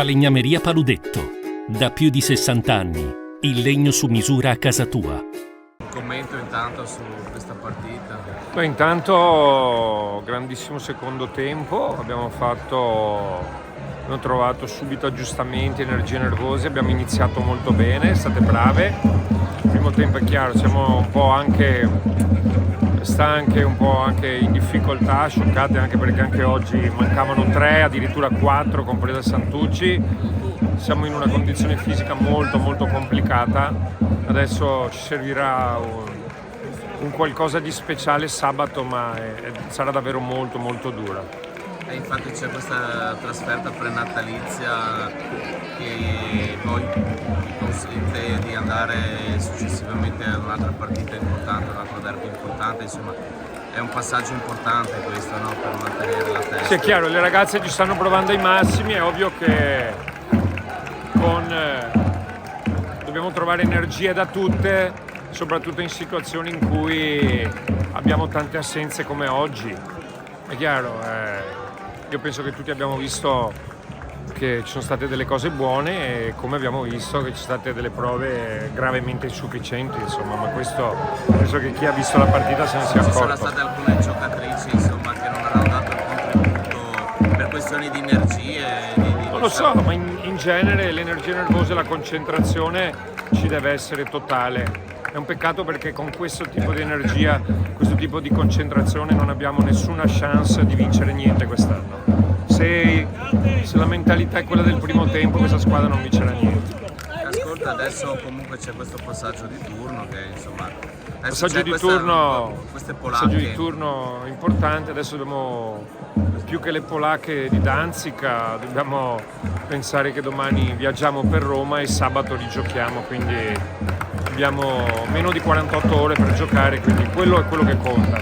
Falegnameria Paludetto. Da più di 60 anni. Il legno su misura a casa tua. Un commento intanto su questa partita. Beh, intanto grandissimo secondo tempo, abbiamo trovato subito aggiustamenti, energie nervose, abbiamo iniziato molto bene, state brave. Il primo tempo è chiaro, siamo un po' anche stanche, un po' anche in difficoltà, scioccate anche perché anche oggi mancavano 3, addirittura 4, compresa Santucci. Siamo in una condizione fisica molto molto complicata, adesso ci servirà un qualcosa di speciale sabato, ma sarà davvero molto molto dura. E infatti c'è questa trasferta prenatalizia che poi vi consente di andare successivamente ad un'altra partita importante, un altro derby importante, insomma è un passaggio importante questo, no? Per mantenere la testa. Sì, è chiaro, le ragazze ci stanno provando ai massimi, è ovvio che dobbiamo trovare energie da tutte, soprattutto in situazioni in cui abbiamo tante assenze come oggi. È chiaro, io penso che tutti abbiamo visto che ci sono state delle cose buone e come abbiamo visto che ci sono state delle prove gravemente insufficienti, insomma, ma questo penso che chi ha visto la partita se ne sia accorto. Ci sono state alcune giocatrici, insomma, che non hanno dato il contributo per questioni di energie. Non lo so, ma in genere l'energia nervosa e la concentrazione ci deve essere totale. È un peccato perché con questo tipo di energia, questo tipo di concentrazione non abbiamo nessuna chance di vincere niente quest'anno. Se la mentalità è quella del primo tempo, questa squadra non vincerà niente. Ascolta, adesso comunque c'è questo passaggio di turno che insomma... Passaggio di turno importante, adesso dobbiamo, più che le polacche di Danzica, dobbiamo pensare che domani viaggiamo per Roma e sabato rigiochiamo, quindi abbiamo meno di 48 ore per giocare, quindi quello è quello che conta.